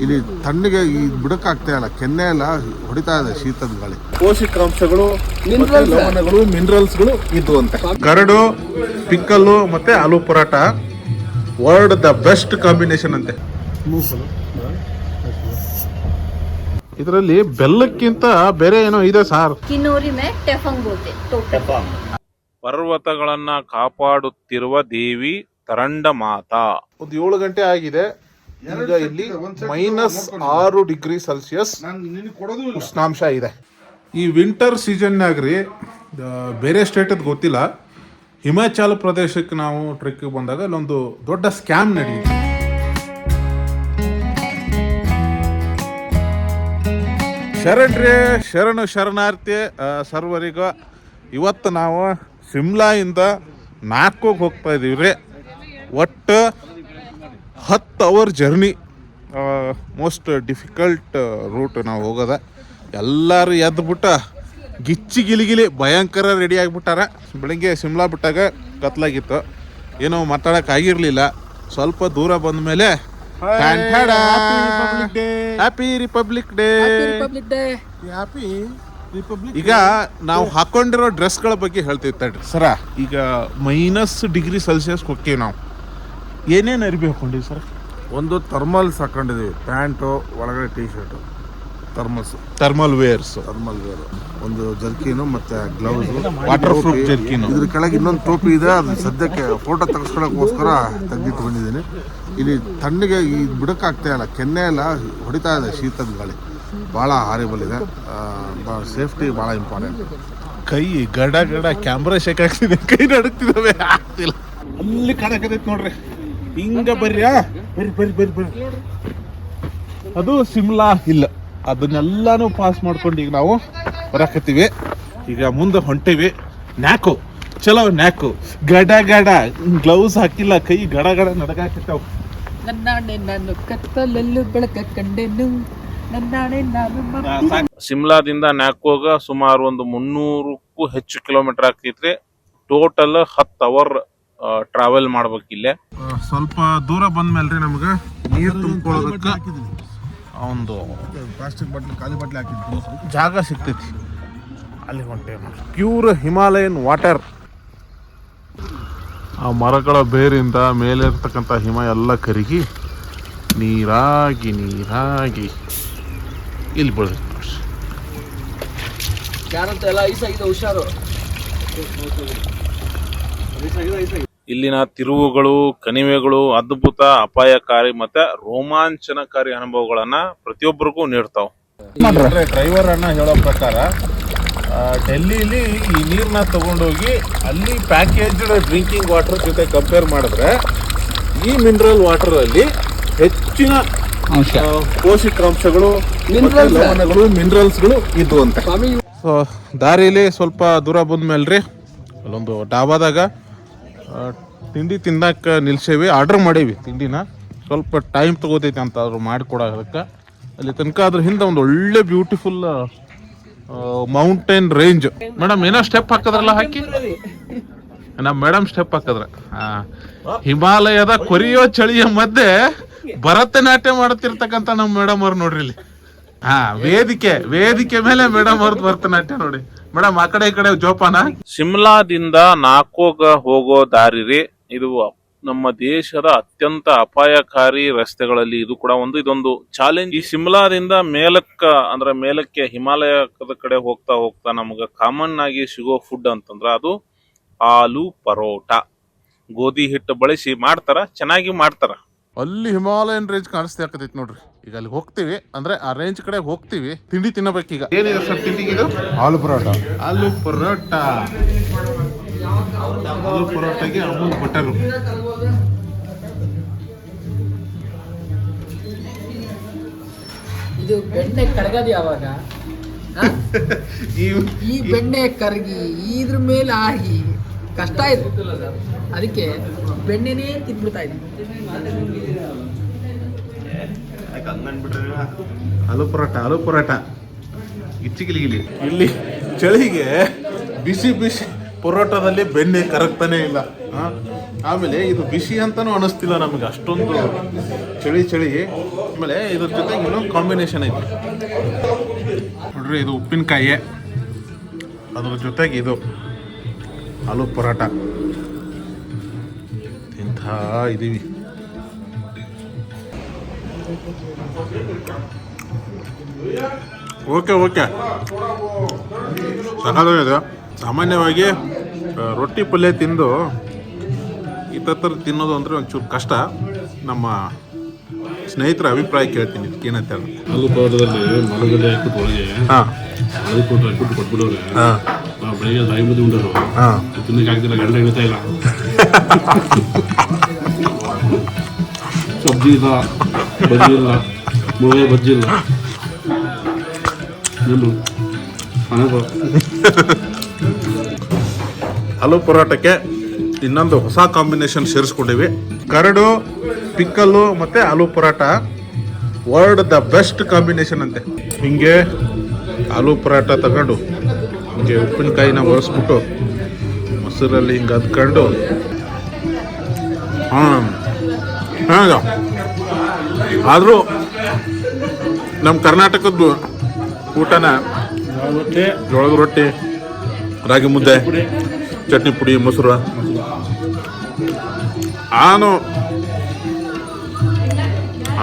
ಇಲ್ಲಿ ತಣ್ಣಗೆ ಈ ಬಿಡಕ್ಕಾಗ್ತಾ ಇಲ್ಲ, ಕೆನ್ನೆ ಎಲ್ಲ ಹೊಡಿತಾ ಇದೆ ಶೀತದ ಗಾಳಿ. ಪೋಷಕಾಂಶಗಳು, ಲವಣಗಳು, ಮಿನರಲ್ಸ್ಗಳು ಇದು ಅಂತ. ಕರಡು, ಪಿಕ್ಕಲ್ಲು ಮತ್ತೆ aloo paratha world the best combination ಅಂತೆ. ಇದರಲ್ಲಿ ಬೆಲ್ಲಕ್ಕಿಂತ ಬೇರೆ ಏನೋ ಇದೆ ಸಾರ್. ಕಿನ್ನೂರಿ ಮೇ ಟೆಫಂಗ್ ಬೋಲ್ತೆ. ಪರ್ವತಗಳನ್ನ ಕಾಪಾಡುತ್ತಿರುವ ದೇವಿ ತರಂಡ ಮಾತಾ. ಒಂದು 7 ಗಂಟೆ ಆಗಿದೆ. ಈಗ ಇಲ್ಲಿ -6 ಡಿಗ್ರಿ ಸೆಲ್ಸಿಯಸ್ ಉಷ್ಣಾಂಶ ಇದೆ. ಈ ವಿಂಟರ್ ಸೀಸನ್ನಾಗ್ರಿ ಬೇರೆ ಸ್ಟೇಟದ್ ಗೊತ್ತಿಲ್ಲ, ಹಿಮಾಚಲ ಪ್ರದೇಶಕ್ಕೆ ನಾವು ಟ್ರೆಕ್ಗೆ ಬಂದಾಗ ಅಲ್ಲೊಂದು ದೊಡ್ಡ ಸ್ಕ್ಯಾಮ್ ನಡೆಯಿತು. ಶರಣಾರ್ಥಿ ಸರ್ವರಿಗೂ ಇವತ್ತು ನಾವು ಶಿಮ್ಲಾಯಿಂದ ನಾಕೋಗೆ ಹೋಗ್ತಾ ಇದ್ದೀವಿ ರೀ. ಒಟ್ಟು 10 hour journey, most difficult route ನಾವು ಹೋಗೋದ. ಎಲ್ಲರೂ ಎದ್ಬಿಟ್ಟು ಗಿಚ್ಚಿ ಗಿಲಿಗಿಲಿ ಭಯಂಕರ ರೆಡಿ ಆಗಿಬಿಟ್ಟಾರ. ಬೆಳಿಗ್ಗೆ ಶಿಮ್ಲಾ ಬಿಟ್ಟಾಗ ಕತ್ಲಾಗಿತ್ತು, ಏನೋ ಮಾತಾಡೋಕೆ ಆಗಿರಲಿಲ್ಲ. ಸ್ವಲ್ಪ ದೂರ ಬಂದ ಮೇಲೆ ಹ್ಯಾಪಿ ರಿಪಬ್ಲಿಕ್ ಡೇ. ಈಗ ನಾವು ಹಾಕೊಂಡಿರೋ ಡ್ರೆಸ್ಗಳ ಬಗ್ಗೆ ಹೇಳ್ತೀವಿ ತಡ್ರಿ ಸರ. ಈಗ -ಡಿಗ್ರಿ ಸೆಲ್ಸಿಯಸ್ ಹೋಗ್ತೀವಿ ನಾವು. ಏನೇನು ಅರಿವಿ ಹಾಕೊಂಡಿವಿ ಸರ್? ಒಂದು ಥರ್ಮಲ್ಸ್ ಹಾಕೊಂಡಿದ್ದೀವಿ, ಪ್ಯಾಂಟು ಒಳಗಡೆ ಟೀ ಶರ್ಟು, ಥರ್ಮಲ್ ವೇರ್, ಒಂದು ಜರ್ಕಿನು ಮತ್ತೆ ಗ್ಲೌಸ್, ವಾಟರ್ ಪ್ರೂಫ್ ಜರ್ಕಿನು. ಇದ್ರ ಕೆಳಗೆ ಇನ್ನೊಂದು ಟೋಪಿ ಇದೆ, ಅದು ಸದ್ಯಕ್ಕೆ ಫೋಟೋ ತೆಗೆಸ್ಕೊಳ್ಳೋಕ್ಕೋಸ್ಕರ ತೆಗೆದಿಟ್ಟು ಬಂದಿದ್ದೀನಿ. ಇಲ್ಲಿ ತಣ್ಣಗೆ ಈ ಬಿಡಕ್ಕಾಗ್ತಾ ಇಲ್ಲ, ಕೆನ್ನೆ ಎಲ್ಲ ಹೊಡಿತಾ ಇದೆ ಶೀತದ ಗಾಳಿ. ಭಾಳ ಹಾರಿಬಲ್ ಇದೆ, ಸೇಫ್ಟಿ ಭಾಳ ಇಂಪಾರ್ಟೆಂಟ್. ಕೈ ಗಡ ಕ್ಯಾಮ್ರಾ ಶೇಕ್ ಆಗ್ತಿದೆ, ಕೈ ನಡುಕ್ತಿದ್ದಾವೆ, ಆಗ್ತಿಲ್ಲ. ಅಲ್ಲಿ ಕಾಣಕತ್ತೈತಿ ನೋಡ್ರಿ, ಹಿಂಗ ಬರ್ರಿ. ಅದು ಶಿಮ್ಲಾ ಹಿಲ್. ಅದನ್ನೆಲ್ಲಾನು ಪಾಸ್ ಮಾಡ್ಕೊಂಡು ಈಗ ನಾವು ಬರಾಕತ್ತೀವಿ. ಈಗ ಮುಂದೆ ಹೊಂಟೀವಿ. ನ್ಯಾಕು ಚಲೋ, ನ್ಯಾಕು ಗಡ ಗ್ಲೌಸ್ ಹಾಕಿಲ್ಲ, ಕೈ ಗಡ ನಡಗಾಕತ್ತಾವ. ನಾನು ಕತ್ತಲಲ್ಲೂ ಬೆಳಕ ಕಂಡೆನು, ಶಿಮ್ಲಾದಿಂದ ನ್ಯಾಕೋಗ ಸುಮಾರು ಒಂದು 300ಕ್ಕೂ ಹೆಚ್ಚು ಕಿಲೋಮೀಟರ್ ಆಗ್ತೈತ್ರಿ. ಟೋಟಲ್ 10 ಅವರ್ ಟ್ರಾವೆಲ್ ಮಾಡ್ಬೇಕಿಲ್ಲೇ. ಸ್ವಲ್ಪ ದೂರ ಬಂದ್ಮೇಲ್ರಿ ನಮ್ಗೆ ನೀರು ತುಂಬಿಕೊಳ್ಳೋದಕ್ಕೆ ಒಂದು ಪ್ಲಾಸ್ಟಿಕ್ ಬಾಟ್ಲಿ, ಖಾಲಿ ಬಾಟ್ಲಿ ಹಾಕಿದ್ವಿ, ಜಾಗ ಸಿಗ್ತೈತಿ. ಅಲ್ಲಿ ಹೊಂಟೇವಿ. Pure Himalayan water. ಆ ಮರಗಳ ಬೇರಿಂದ ಮೇಲೆ ಇರ್ತಕ್ಕಂಥ ಹಿಮ ಎಲ್ಲ ಕರಗಿ ನೀರಾಗಿ ಇಲ್ಲಿ ಬೀಳ್ತೈತಿ ನೋಡ್ರಿ. ಹುಷಾರು. ಇಲ್ಲಿನ ತಿರುವುಗಳು, ಕಣಿವೆಗಳು ಅದ್ಭುತ, ಅಪಾಯಕಾರಿ ಮತ್ತೆ ರೋಮಾಂಚನಕಾರಿ ಅನುಭವಗಳನ್ನ ಪ್ರತಿಯೊಬ್ಬರಿಗೂ ನೀಡ್ತಾವ. ಡ್ರೈವರ್ ಅನ್ನ ಹೇಳೋ ಪ್ರಕಾರ ಡೆಲ್ಲಿಲಿ ಈ ನೀರನ್ನ ತಗೊಂಡೋಗಿ ಅಲ್ಲಿ ಪ್ಯಾಕೇಜ್ಡ್ ಡ್ರಿಂಕಿಂಗ್ ವಾಟರ್ ಜೊತೆ ಕಂಪೇರ್ ಮಾಡಿದ್ರೆ ಈ ಮಿನರಲ್ ವಾಟರ್ ಅಲ್ಲಿ ಹೆಚ್ಚಿನ ಪೋಷಕಾಂಶಗಳು, ಲವಣಗಳು, ಮಿನರಲ್ಸ್ಗಳು ಇದ್ವು ಅಂತ. ಸೊ ದಾರಿಲಿ ಸ್ವಲ್ಪ ದೂರ ಬಂದ್ಮೇಲ್ರಿ ಅಲ್ಲೊಂದು ಡಾಬಾದಾಗ ತಿಂಡಿ ತಿನ್ನಕ್ಕೆ ನಿಲ್ಸೇವಿ. ಆರ್ಡರ್ ಮಾಡೇವಿ ತಿಂಡಿನ. ಸ್ವಲ್ಪ ಟೈಮ್ ತಗೋತೈತಿ ಅಂತ ಆದ್ರು ಮಾಡಿಕೊಡೋದಕ್ಕೆ. ಅಲ್ಲಿ ತನಕ ಅದ್ರ ಹಿಂದೆ ಒಂದು ಒಳ್ಳೆ ಬ್ಯೂಟಿಫುಲ್ ಮೌಂಟೇನ್ ರೇಂಜ್. ಮೇಡಮ್ ಏನೋ ಸ್ಟೆಪ್ ಹಾಕಿದ್ರಲ್ಲ, ಹಾಕಿ ನಮ್ಮ ಮೇಡಮ್ ಸ್ಟೆಪ್ ಹಾಕಿದ್ರ. ಹಿಮಾಲಯದ ಕೊರಿಯೋ ಚಳಿಯ ಮಧ್ಯೆ ಭರತನಾಟ್ಯ ಮಾಡುತ್ತಿರ್ತಕ್ಕಂಥ ನಮ್ಮ ಮೇಡಮ್ ಅವ್ರು ನೋಡ್ರಿ ಇಲ್ಲಿ. ವೇದಿಕೆ ಮೇಲೆ ಮೇಡಮ್ ಅವ್ರದ್ದು ಭರತನಾಟ್ಯ ನೋಡಿ. ಮೇಡಮ್ ಆ ಕಡೆ ಈ ಕಡೆ ಜೋಪಾನ. ಶಿಮ್ಲಾದಿಂದ ನಾಕೋಗ ಹೋಗೋ ದಾರಿ ರೀ ಇದು. ನಮ್ಮ ದೇಶದ ಅತ್ಯಂತ ಅಪಾಯಕಾರಿ ರಸ್ತೆಗಳಲ್ಲಿ ಇದು ಕೂಡ ಇದೊಂದು ಚಾಲೆಂಜ್. ಈ ಶಿಮ್ಲಾದಿಂದ ಮೇಲಕ್ಕೆ ಹಿಮಾಲಯದ ಕಡೆ ಹೋಗ್ತಾ ನಮ್ಗೆ ಕಾಮನ್ ಆಗಿ ಸಿಗೋ ಫುಡ್ ಅಂತಂದ್ರ ಅದು ಆಲೂ ಪರೋಟ. ಗೋಧಿ ಹಿಟ್ಟು ಬಳಸಿ ಮಾಡ್ತಾರ, ಚೆನ್ನಾಗಿ ಮಾಡ್ತಾರ. ಅಲ್ಲಿ ಹಿಮಾಲಯನ್ ರೇಂಜ್ ಕಾಣಿಸ್ತಾ ಆಗ್ತೈತಿ ನೋಡ್ರಿ. ಈಗ ಅಲ್ಲಿ ಹೋಗ್ತೀವಿ, ಅಂದ್ರೆ ಆ ರೇಂಜ್ ಕಡೆ ಹೋಗ್ತೀವಿ. ತಿಂಡಿ ತಿನ್ನಬೇಕೀಗ. ಏನಿದೆ ಸರ್ ತಿಂಡಿಗೆ? ಇದು ಆಲೂ ಪರೋಟ. ಆಲೂ ಪರೋಟಗೆ ಅಮೂಲ್ ಬಟರು. ಇದು ಬೆಣ್ಣೆ ಕರಗದು ಯಾವಾಗ? ಈ ಬೆಣ್ಣೆ ಕರಗಿ ಇದ್ರ ಮೇಲೆ ಆಗಿ ಕಷ್ಟ ಆಯ್ತು, ಅದಕ್ಕೆ ಬೆಣ್ಣೆನೇ ತಿನ್ಬಿಡ್ತಾ ಇದ್ವಿ. ಆಲೂ ಪರೋಟ ಗಿಲಿ. ಇಲ್ಲಿ ಚಳಿಗೆ ಬಿಸಿ ಪರೋಟದಲ್ಲಿ ಬೆಣ್ಣೆ ಕರಗ್ತಾನೆ ಇಲ್ಲ. ಆಮೇಲೆ ಇದು ಬಿಸಿ ಅಂತಾನೂ ಅನಿಸ್ತಿಲ್ಲ ನಮಗೆ, ಅಷ್ಟೊಂದು ಚಳಿ ಚಳಿ. ಆಮೇಲೆ ಇದ್ರ ಜೊತೆಗೆ ಇನ್ನೊಂದು ಕಾಂಬಿನೇಷನ್ ಐತಿ ನೋಡ್ರಿ, ಇದು ಉಪ್ಪಿನಕಾಯಿ, ಅದ್ರ ಜೊತೆಗೆ ಇದು ಆಲೂ ಪರೋಟ ತಿಂತಾ ಇದ್ದೀವಿ. ಓಕೆ ಸಕಾಲಾಗಿದೆ. ಸಾಮಾನ್ಯವಾಗಿ ರೊಟ್ಟಿ ಪಲ್ಯ ತಿಂದು ಈ ಥರ ತಿನ್ನೋದು ಅಂದರೆ ಒಂಚೂರು ಕಷ್ಟ. ನಮ್ಮ ಸ್ನೇಹಿತರ ಅಭಿಪ್ರಾಯ ಕೇಳ್ತೀನಿ, ಇದಕ್ಕೇನಂತ ಹೇಳಿ. ಆಲೂ ಪರೋಟದಲ್ಲಿ ಮರಗಡೆ ಹಾಕ್ಬಿಟ್ಟು ಒಳಗೆ ಹಾಂ ಆಲೂ ಪರೋಟ ಹಾಕ್ಬಿಟ್ಟು ಕೊಟ್ಬಿಡೋರೆ. ಹಾಂ ನಾವು ಬೆಳಿಗ್ಗೆ ರಾಗಿ ಮುದ್ದೆ ಉಂಡರು ಹಾಂ ತಿನ್ನಕ್ಕೆ ಆಗ್ತಿಲ್ಲ, ಗಂಡ ಹಿಡಿತಾ ಇಲ್ಲ. ಸಬ್ಜಿ ಇಲ್ಲ, ಬಜ್ಜಿ ಇಲ್ಲ, ಮುಳುಗಾಯಿ ಬಜ್ಜಿ ಇಲ್ಲ. ಆಲೂ ಪರೋಟಕ್ಕೆ ಇನ್ನೊಂದು ಹೊಸ ಕಾಂಬಿನೇಷನ್ ಸೇರಿಸ್ಕೊಂಡಿವಿ. ಕರಡು, ಪಿಕ್ಕಲ್ಲು ಮತ್ತು aloo paratha world the best combination ಅಂತೆ. ಹಿಂಗೆ ಆಲೂ ಪರೋಟ ತಗೊಂಡು ಹಿಂಗೆ ಉಪ್ಪಿನಕಾಯಿನ ಒರೆಸ್ಬಿಟ್ಟು ಮೊಸರಲ್ಲಿ ಹಿಂಗೆ ಅದ್ಕೊಂಡು ಆದರೂ ನಮ್ಮ ಕರ್ನಾಟಕದ್ದು ಊಟನ ಜೋಳದ ರೊಟ್ಟಿ, ರಾಗಿ ಮುದ್ದೆ, ಚಟ್ನಿ ಪುಡಿ, ಮೊಸರು,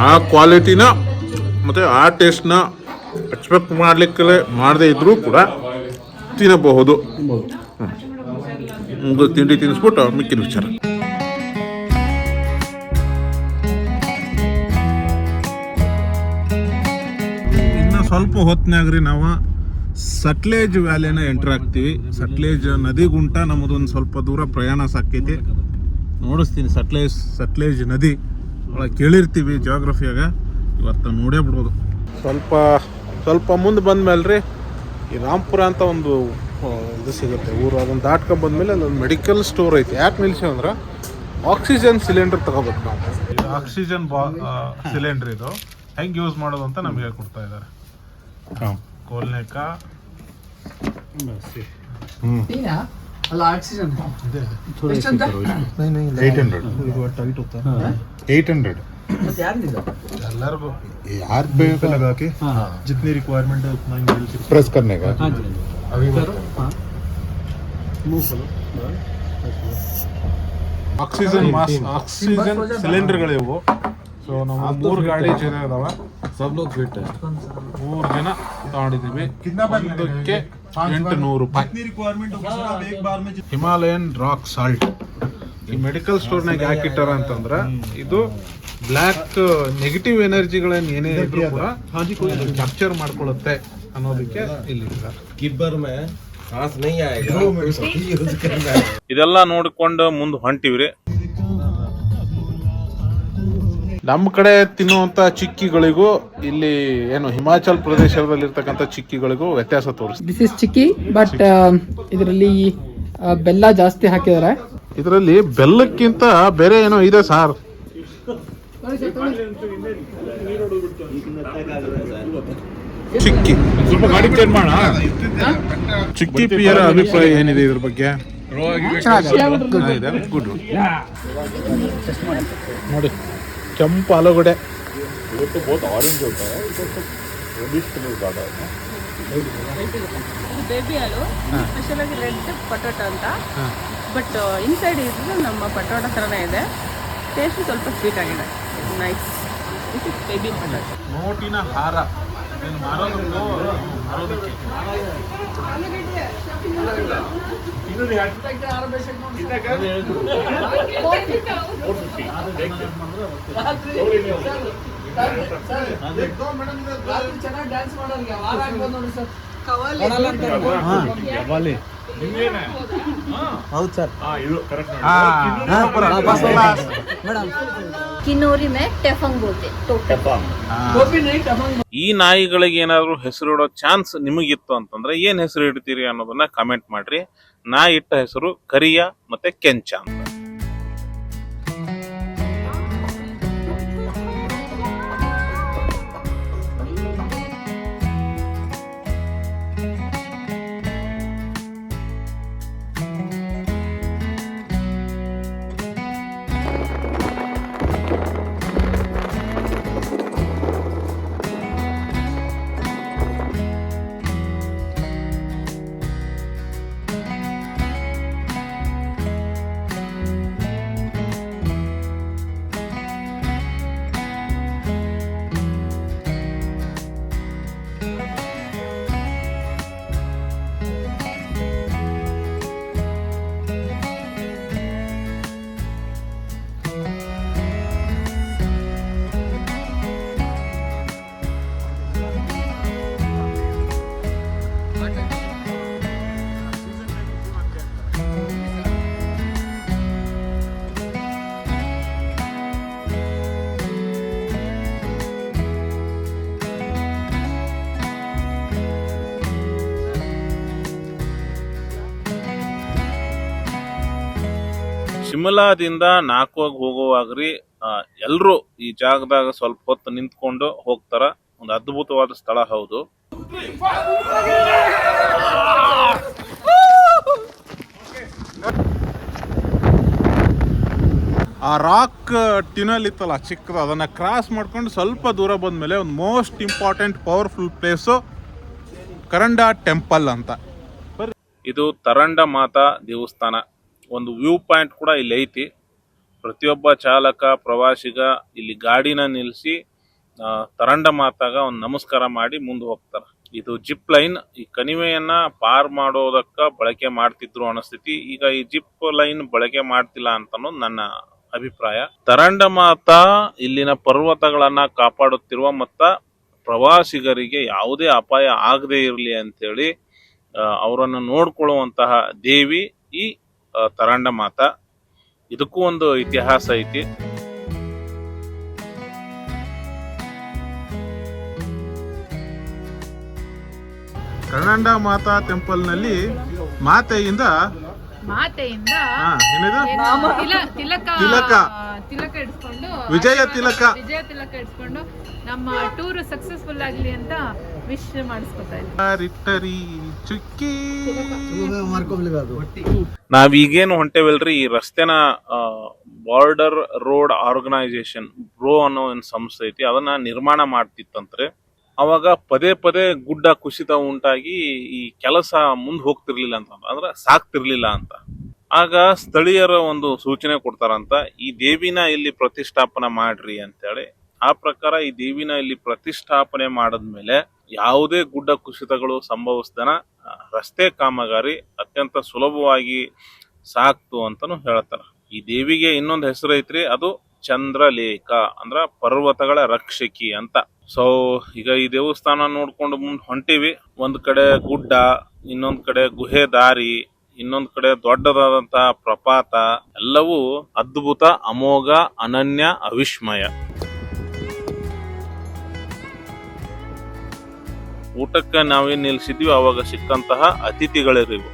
ಆ ಕ್ವಾಲಿಟಿನ ಮತ್ತು ಆ ಟೇಸ್ಟ್ನ ಎಕ್ಸ್ಪೆಕ್ಟ್ ಮಾಡದೇ ಇದ್ರೂ ಕೂಡ ತಿನ್ನಬಹುದು. ತಿಂಡಿ ತಿನ್ನಿಸ್ಬಿಟ್ಟು ಮಿಕ್ಕಿನ ವಿಚಾರ. ಇನ್ನು ಸ್ವಲ್ಪ ಹೊತ್ತಿನಾಗ್ರಿ ನಾವು ಸಟ್ಲೇಜ್ ವ್ಯಾಲಿನ ಎಂಟರ್ ಆಗ್ತೀವಿ. ಸಟ್ಲೇಜ್ ನದಿಗುಂಟ ನಮ್ಮದೊಂದು ಸ್ವಲ್ಪ ದೂರ ಪ್ರಯಾಣ ಸಾಕೈತಿ, ನೋಡಿಸ್ತೀನಿ. ಸಟ್ಲೇಜ್ ನದಿ ಒಳಗೆ ಕೇಳಿರ್ತೀವಿ ಜಾಗ್ರಫಿಯಾಗ, ಇವತ್ತು ನೋಡೇ ಬಿಡೋದು. ಸ್ವಲ್ಪ ಮುಂದೆ ಬಂದ್ಮೇಲೆ ರೀ ಈ ರಾಂಪುರ ಅಂತ ಒಂದು ಇದು ಸಿಗುತ್ತೆ ಊರು. ಅದನ್ನು ದಾಟ್ಕೊಂಡ್ಬಂದ್ಮೇಲೆ ಅಲ್ಲೊಂದು ಮೆಡಿಕಲ್ ಸ್ಟೋರ್ ಐತಿ. ಯಾಕೆ ನಿಲ್ಸಿ ಅಂದ್ರೆ ಆಕ್ಸಿಜನ್ ಸಿಲಿಂಡರ್ ತಗೋಬೇಕು ನಾವು. ಇದು ಆಕ್ಸಿಜನ್ ಸಿಲಿಂಡರ್, ಇದು ಹೆಂಗೆ ಯೂಸ್ ಮಾಡೋದು ಅಂತ ನಮಗೆ ಕೊಡ್ತಾ ಇದ್ದಾರೆ. ಕೋಲ್ನೇಕ ಅಲ್ಲ ಆಕ್ಸಿಜನ್ 800 ಮತ್ತೆ ಯಾರಿಲ್ಲ ಎಲ್ಲರಿಗೂ यार पे लगा के जितनी रिक्वायरमेंट है उतना ही प्रेस करने का. ಆಕ್ಸಿಜನ್ ಸಿಲಿಂಡರ್ಗಳಿವು. ಸೊ ನಾವು 3 ಗಾಡಿ ಜನ ಅದಾವ, 3 ಜನ ತಗೊಂಡಿದ್ದೀವಿ. ಒಂದಕ್ಕೆ 800 ರೂಪಾಯಿ. ಹಿಮಾಲಯನ್ ರಾಕ್ ಸಾಲ್ಟ್ ಈ ಮೆಡಿಕಲ್ ಸ್ಟೋರ್ನಾಗ ಹಾಕಿಟ್ಟಾರ ಅಂತಂದ್ರೆ ಇದು ಬ್ಲ್ಯಾಕ್ ನೆಗೆಟಿವ್ ಎನರ್ಜಿಗಳನ್ನ ಏನೇ ಇದ್ರೂ ಕೂಡ ಕ್ಯಾಪ್ಚರ್ ಮಾಡ್ಕೊಳ್ಳುತ್ತೆ ಅನ್ನೋದಕ್ಕೆ ಇಲ್ಲಿ ಇದೆಲ್ಲ ನೋಡ್ಕೊಂಡು ಮುಂದೆ ಹೊಂಟಿವ್ರಿ. ನಮ್ಮ ಕಡೆ ತಿನ್ನುವಂತ ಚಿಕ್ಕಿಗಳಿಗೂ ಇಲ್ಲಿ ಏನು ಹಿಮಾಚಲ್ ಪ್ರದೇಶದಲ್ಲಿರ್ತಕ್ಕಂಥ ಚಿಕ್ಕಿಗಳಿಗೂ ವ್ಯತ್ಯಾಸ ತೋರಿಸ್ತೀವಿ. ದಿಸ್ ಇಸ್ ಚಿಕ್ಕಿ, ಬಟ್ ಇದರಲ್ಲಿ ಬೆಲ್ಲ ಜಾಸ್ತಿ ಹಾಕಿದ್ದಾರೆ. ಇದರಲ್ಲಿ ಬೆಲ್ಲಕ್ಕಿಂತ ಬೇರೆ ಏನೋ ಇದೆ ಸಾರ್. ಚಿಕ್ಕಿ ಸ್ವಲ್ಪ ಗಾಡಿ ಚೇಂಜ್ ಮಾಡ. ಚಿಕ್ಕಿ ಪಿಯರ ಅಭಿಪ್ರಾಯ ಏನಿದೆ ಇದ್ರ ಬಗ್ಗೆ? ಗುಡ್ ನೋಡಿ, ಕೆಂಪು ಆಲೂಗಡ್ಡೆ. ಬೇಬಿ ಆಲೂ ಸ್ಪೆಷಲ್ ಆಗಿ ರೆಡ್ ಪಟೋಟೊ ಅಂತ, ಬಟ್ ಇನ್ಸೈಡ್ ಇದ್ದು ನಮ್ಮ ಪಟೋಟೊ ಥರನೇ ಇದೆ. ಟೇಸ್ಟ್ ಸ್ವಲ್ಪ ಸ್ವೀಟ್ ಆಗಿದೆ. Nice. This is baby potato. ನೋಟಿನ ಹಾರ ಮಾರೋದಕ್ಕೆ ಚೆನ್ನಾಗಿ ಡ್ಯಾನ್ಸ್ ಮಾಡೋರಿಗೆ किन्नौरी में टेफंग बोलते ಈ ನಾಯಿಗಳಿಗೆ ಏನಾದ್ರು ಹೆಸರು ಇಡೋ ಚಾನ್ಸ್ ನಿಮಗಿತ್ತು ಅಂತಂದ್ರೆ ಏನ್ ಹೆಸರು ಇಡ್ತೀರಿ ಅನ್ನೋದನ್ನ ಕಮೆಂಟ್ ಮಾಡ್ರಿ. ನಾ ಇಟ್ಟ ಹೆಸರು ಕರಿಯ ಮತ್ತೆ ಕೆಂಚ ಅಂತ. ಶಿಮ್ಲಾದಿಂದ ನಾಕೋಗ್ ಹೋಗುವಾಗ್ರಿ ಎಲ್ರು ಈ ಜಾಗದಾಗ ಸ್ವಲ್ಪ ಹೊತ್ತು ನಿಂತ್ಕೊಂಡು ಹೋಗ್ತಾರ. ಒಂದು ಅದ್ಭುತವಾದ ಸ್ಥಳ ಹೌದು. ಆ ರಾಕ್ ಟ್ಯುನಲ್ ಇತ್ತಲ್ಲ ಚಿಕ್ಕದು, ಅದನ್ನ ಕ್ರಾಸ್ ಮಾಡ್ಕೊಂಡು ಸ್ವಲ್ಪ ದೂರ ಬಂದ್ಮೇಲೆ ಒಂದು ಮೋಸ್ಟ್ ಇಂಪಾರ್ಟೆಂಟ್ ಪವರ್ಫುಲ್ ಪ್ಲೇಸು ಕರಂಡ ಟೆಂಪಲ್ ಅಂತ. ಇದು ತರಂಡ ಮಾತಾ ದೇವಸ್ಥಾನ. ಒಂದು ವ್ಯೂ ಪಾಯಿಂಟ್ ಕೂಡ ಇಲ್ಲಿ ಐತಿ. ಪ್ರತಿಯೊಬ್ಬ ಚಾಲಕ ಪ್ರವಾಸಿಗ ಇಲ್ಲಿ ಗಾಡಿನ ನಿಲ್ಲಿಸಿ ತರಂಡ ಮಾತಾಗ ಒಂದು ನಮಸ್ಕಾರ ಮಾಡಿ ಮುಂದೆ ಹೋಗ್ತಾರೆ. ಇದು ಜಿಪ್ ಲೈನ್. ಈ ಕಣಿವೆಯನ್ನ ಪಾರ್ ಮಾಡೋದಕ್ಕ ಬಳಕೆ ಮಾಡ್ತಿದ್ರು ಅನಿಸ್ತೈತಿ. ಈಗ ಈ ಜಿಪ್ ಲೈನ್ ಬಳಕೆ ಮಾಡ್ತಿಲ್ಲ ಅಂತ ಅನ್ನೋದು ನನ್ನ ಅಭಿಪ್ರಾಯ. ತರಂಡ ಮಾತಾ ಇಲ್ಲಿನ ಪರ್ವತಗಳನ್ನ ಕಾಪಾಡುತ್ತಿರುವ ಮತ್ತ ಪ್ರವಾಸಿಗರಿಗೆ ಯಾವುದೇ ಅಪಾಯ ಆಗದೆ ಇರಲಿ ಅಂತೇಳಿ ಅವರನ್ನು ನೋಡ್ಕೊಳ್ಳುವಂತಹ ದೇವಿ ಈ ತರಂಡ ಮಾತಾ. ಇದಕ್ಕೂ ಒಂದು ಇತಿಹಾಸ ಐತಿ. ಕರಂಡ ಮಾತಾ ಟೆಂಪಲ್ ನಲ್ಲಿ ಮಾತೆಯಿಂದ ಏನಿದು ತಿಲಕ ತಿಲಕ ಇಡ್ಸ್ಕೊಂಡು ವಿಜಯ ತಿಲಕ ಇಡ್ಸ್ಕೊಂಡು ನಮ್ಮ ಟೂರ್ ಸಕ್ಸಸ್ಫುಲ್ ಆಗ್ಲಿ ಅಂತ ವಿಶ್ ಮಾಡಿಸ್ಕೊತಾ ಇದ್ದೀವಿ. ಚುಕ್ಕಿ ನಾವೀಗೇನು ಹೊಂಟೇವಲ್ರಿ, ಈ ರಸ್ತೆನ ಬಾರ್ಡರ್ ರೋಡ್ ಆರ್ಗನೈಸೇಷನ್ ಬ್ರೋ ಅನ್ನೋ ಒಂದು ಸಂಸ್ಥೆ ಐತಿ, ಅದನ್ನ ನಿರ್ಮಾಣ ಮಾಡ್ತಿತ್ತಂತ್ರೆ. ಅವಾಗ ಪದೇ ಪದೇ ಗುಡ್ಡ ಕುಸಿತ ಉಂಟಾಗಿ ಈ ಕೆಲಸ ಮುಂದೆ ಹೋಗ್ತಿರ್ಲಿಲ್ಲ ಅಂತ, ಅಂದ್ರೆ ಸಾಕ್ತಿರ್ಲಿಲ್ಲ ಅಂತ. ಆಗ ಸ್ಥಳೀಯರ ಒಂದು ಸೂಚನೆ ಕೊಡ್ತಾರಂತ, ಈ ದೇವಿನ ಇಲ್ಲಿ ಪ್ರತಿಷ್ಠಾಪನೆ ಮಾಡ್ರಿ ಅಂತೇಳಿ. ಆ ಪ್ರಕಾರ ಈ ದೇವಿನ ಇಲ್ಲಿ ಪ್ರತಿಷ್ಠಾಪನೆ ಮಾಡದ್ಮೇಲೆ ಯಾವುದೇ ಗುಡ್ಡ ಕುಸಿತಗಳು ಸಂಭವಿಸ್ದನ ರಸ್ತೆ ಕಾಮಗಾರಿ ಅತ್ಯಂತ ಸುಲಭವಾಗಿ ಸಾಕ್ತು ಅಂತಾನು ಹೇಳ್ತಾರ. ಈ ದೇವಿಗೆ ಇನ್ನೊಂದು ಹೆಸರು ಐತ್ರಿ, ಅದು ಚಂದ್ರಲೇಖ, ಅಂದ್ರ ಪರ್ವತಗಳ ರಕ್ಷಕಿ ಅಂತ. ಸೊ ಈಗ ಈ ದೇವಸ್ಥಾನ ನೋಡ್ಕೊಂಡು ಮುಂದೆ ಹೊಂಟಿವಿ. ಒಂದ್ ಕಡೆ ಗುಡ್ಡ, ಇನ್ನೊಂದ್ ಕಡೆ ಗುಹೆ ದಾರಿ, ಇನ್ನೊಂದ್ ಕಡೆ ದೊಡ್ಡದಾದಂತಹ ಪ್ರಪಾತ, ಎಲ್ಲವೂ ಅದ್ಭುತ, ಅಮೋಘ, ಅನನ್ಯ, ಅವಿಸ್ಮಯ. ಊಟಕ್ಕೆ ನಾವೇನ್ ನಿಲ್ಸಿದ್ವಿ ಅವಾಗ ಸಿಕ್ಕಂತಹ ಅತಿಥಿಗಳಿರಿವು.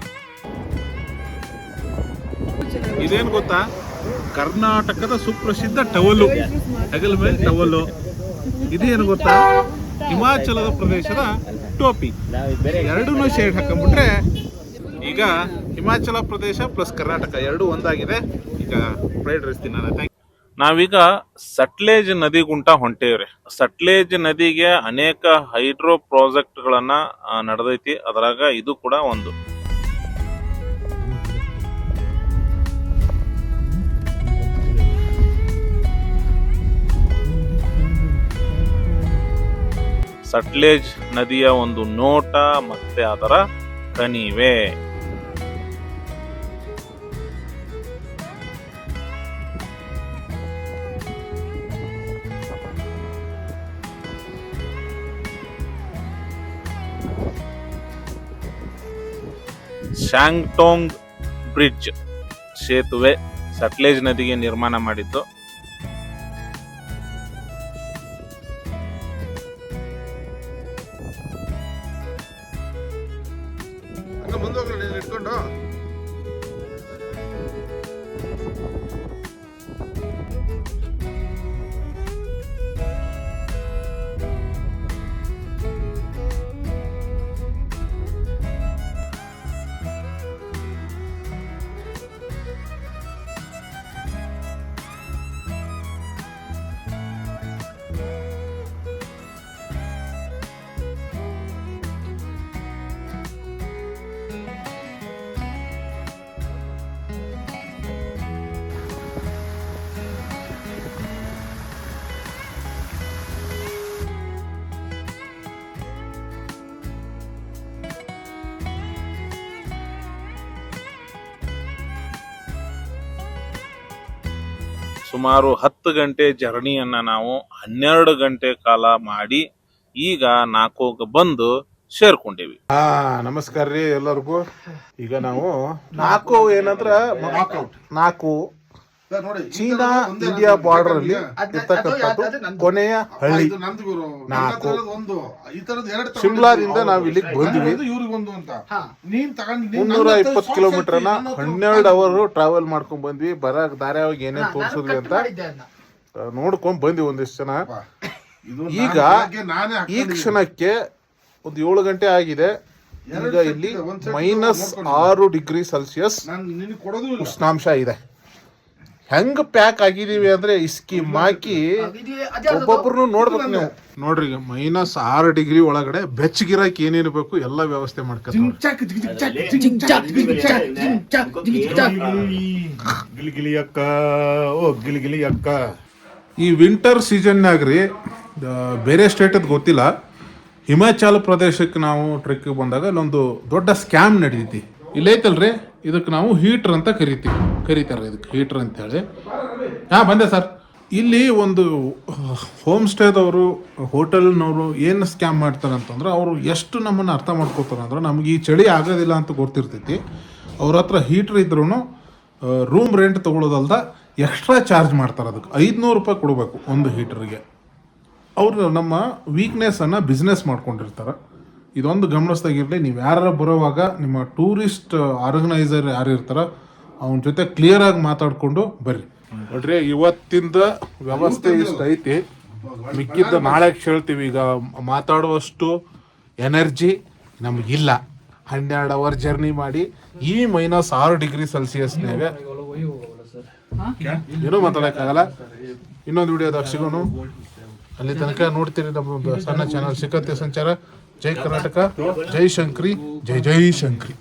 ಇದೇನು ಗೊತ್ತಾ, ಕರ್ನಾಟಕದ ಸುಪ್ರಸಿದ್ಧ ಟವಲು, ಹೆಗಲ ಮೇಲೆ ಟವಲು. ಇದೇನು ಗೊತ್ತಾ, ಹಿಮಾಚಲದ ಪ್ರದೇಶದ ಟೋಪಿ. ಎರಡೂ ಶೇಡ್ ಹಾಕೊಂಡ್ಬಿಟ್ರೆ ಈಗ ಹಿಮಾಚಲ ಪ್ರದೇಶ ಪ್ಲಸ್ ಕರ್ನಾಟಕ ಎರಡೂ ಒಂದಾಗಿದೆ. ಈಗ ಫ್ರೈಡ್ ರೈಸ್ ತಿನ್ನೋಣ. ನಾವೀಗ ಸಟ್ಲೇಜ್ ನದಿ ಗುಂಟ ಹೊಂಟೇವ್ರಿ. ಸಟ್ಲೇಜ್ ನದಿಗೆ ಅನೇಕ ಹೈಡ್ರೋ ಪ್ರಾಜೆಕ್ಟ್ ಗಳನ್ನ ನಡೆದೈತಿ, ಅದರಾಗ ಇದು ಕೂಡ ಒಂದು. ಸಟ್ಲೇಜ್ ನದಿಯ ಒಂದು ನೋಟ ಮತ್ತೆ ಅದರ ಕಣಿವೆ. ಶಾಂಗ್ಟೋಂಗ್ ಬ್ರಿಡ್ಜ್ ಸೇತುವೆ ಸಟ್ಲೇಜ್ ನದಿಗೆ ನಿರ್ಮಾಣ ಮಾಡಿದ್ದು. ಇಟ್ಕೊಂಡು ಸುಮಾರು 10 ಗಂಟೆ ಜರ್ನಿಯನ್ನ ನಾವು 12 ಗಂಟೆ ಕಾಲ ಮಾಡಿ ಈಗ ನಾಕೋಗ ಬಂದು ಸೇರ್ಕೊಂಡಿವಿ. ನಮಸ್ಕಾರ ರೀ ಎಲ್ಲರಿಗೂ. ಈಗ ನಾವು ನಾಲ್ಕು ಏನಂದ್ರ ನಾಲ್ಕು ಸರ್ ನೋಡಿ, ಈ ಚೀನಾ ಥರದ್ದು ಒಂದೇ ಇಂಡಿಯಾ ನಂದು ಬಾರ್ಡರ್ ಅಲ್ಲಿ ಬೇಕಾದ್ರೆ ಇರ್ತಕ್ಕಂಥದ್ದು ಕೊನೆಯ ಹಳ್ಳಿ. ಇದು ನಂದು ಗುರು. ನನ್ನ 4 ಹತ್ರ ಇರೋದು ಒಂದು. ಈ ಥರದ್ದು 2 ಶಿಮ್ಲಾದಿಂದ ನಾವು ಇಲ್ಲಿಗೆ ಬಂದ್ವಿ. ಇವ್ರಿಗೆ ಒಂದು ಅಂತ. ಹಾ. ನೀನ್ ತಗೊಂಡು 320 ಕಿಲೋಮೀಟರ್ನ 12 ಅವರ್ ಟ್ರಾವೆಲ್ ಮಾಡ್ಕೊಂಡ್ ಬಂದ್ವಿ. ಬರಕ್ ದಾರಿಯಾಗಿ ಏನೇನ್ ತೋರ್ಸಿದ್ವಿ ಅಂತ ಮಾಡಿದ್ದೆ ಅದನ್ನ. ನೋಡ್ಕೊಂಡ್ ಬಂದ್ವಿ ಒಂದಿಷ್ಟು ಜನ. ಇದು ಈಗ ನಾನೇ ಈ ಕ್ಷಣಕ್ಕೆ ಒಂದು 7 ಗಂಟೆ ಆಗಿದೆ. ಈಗ ಇಲ್ಲಿ -6 ಡಿಗ್ರಿ ಸೆಲ್ಸಿಯಸ್ ನಾನು ನಿನಗೆ ಕೊಡೋದು ಇಲ್ಲ. ಉಷ್ಣಾಂಶ ಇದೆ. ಹೆಂಗ್ ಪ್ಯಾಕ್ ಆಗಿದೀವಿ ಅಂದ್ರೆ ಇಸ್ಕಿ ಮಾಕಿ ಒಬ್ಬೊಬ್ರು ನೋಡ್ಬೇಕು ನೀವು. ನೋಡ್ರಿ ಈಗ -6 ಡಿಗ್ರಿ ಒಳಗಡೆ ಬೆಚ್ಚಗಿರಕ್ ಏನೇನು ಎಲ್ಲ ವ್ಯವಸ್ಥೆ ಮಾಡ್ಕೊತಾರೆ. ಗಿಲಿಗಿಲಿ ಅಕ್ಕ ಓ ಗಿಲಿಗಿಲಿ ಅಕ್ಕ. ಈ ವಿಂಟರ್ ಸೀಸನ್ನಾಗ್ರಿ ಬೇರೆ ಸ್ಟೇಟದ್ ಗೊತ್ತಿಲ್ಲ, ಹಿಮಾಚಲ ಪ್ರದೇಶಕ್ಕೆ ನಾವು ಟ್ರೆಕ್ಗೆ ಬಂದಾಗ ಇಲ್ಲೊಂದು ದೊಡ್ಡ ಸ್ಕ್ಯಾಮ್ ನಡೀತಿ. ಇಲ್ಲೈತಲ್ರಿ, ಇದಕ್ಕೆ ನಾವು ಹೀಟರ್ ಅಂತ ಕರೀತಾರೆ ಇದಕ್ಕೆ ಹೀಟರ್ ಅಂತ ಹೇಳಿ. ಬಂದೆ ಸರ್. ಇಲ್ಲಿ ಒಂದು ಹೋಮ್ ಸ್ಟೇದವರು ಹೋಟೆಲ್ನವರು ಏನು ಸ್ಕ್ಯಾಮ್ ಮಾಡ್ತಾರೆ ಅಂತಂದ್ರೆ, ಅವರು ಎಷ್ಟು ನಮ್ಮನ್ನು ಅರ್ಥ ಮಾಡ್ಕೋತಾರೆ ಅಂದ್ರೆ, ನಮ್ಗೆ ಈ ಚಳಿ ಆಗೋದಿಲ್ಲ ಅಂತ ಗೊತ್ತಿರ್ತೈತಿ. ಅವ್ರ ಹತ್ರ ಹೀಟ್ರ್ ಇದ್ರೂ ರೂಮ್ ರೆಂಟ್ ತೊಗೊಳೋದಲ್ದ ಎಕ್ಸ್ಟ್ರಾ ಚಾರ್ಜ್ ಮಾಡ್ತಾರೆ. ಅದಕ್ಕೆ 500 ರೂಪಾಯಿ ಕೊಡಬೇಕು ಒಂದು ಹೀಟ್ರಿಗೆ. ಅವರು ನಮ್ಮ ವೀಕ್ನೆಸ್ಸನ್ನು ಬಿಸ್ನೆಸ್ ಮಾಡ್ಕೊಂಡಿರ್ತಾರೆ. ಇದೊಂದು ಗಮನಿಸ್ದಾಗಿರಲಿ. ನೀವು ಯಾರು ಬರೋವಾಗ ನಿಮ್ಮ ಟೂರಿಸ್ಟ್ ಆರ್ಗನೈಸರ್ ಯಾರು ಇರ್ತಾರೋ ಅವನ ಜೊತೆ ಕ್ಲಿಯರಾಗಿ ಮಾತಾಡಿಕೊಂಡು ಬರ್ರಿ. ನೋಡ್ರಿ, ಇವತ್ತಿಂದ ವ್ಯವಸ್ಥೆ ಇಷ್ಟ ಐತಿ. ಮಿಕ್ಕಿದ್ದ ನಾಳೆ ಹೇಳ್ತೀವಿ. ಈಗ ಮಾತಾಡುವಷ್ಟು ಎನರ್ಜಿ ನಮಗಿಲ್ಲ. 12 ಅವರ್ ಜರ್ನಿ ಮಾಡಿ ಈ -6 ಡಿಗ್ರಿ ಸೆಲ್ಸಿಯಸ್ನಾಗ ಏನೂ ಮಾತಾಡೋಕ್ಕಾಗಲ್ಲ. ಇನ್ನೊಂದು ವಿಡಿಯೋದಾಗ ಸಿಗೋನು. ಅಲ್ಲಿ ತನಕ ನೋಡ್ತೀರಿ ನಮ್ಮ ಸಣ್ಣ ಚಾನಲ್ ಸಿಕ್ಕತ್ತೆ ಸಂಚಾರ. ಜೈ ಕರ್ನಾಟಕ, ಜೈ ಶಂಕ್ರಿ, ಜೈ ಜೈ ಶಂಕ್ರಿ.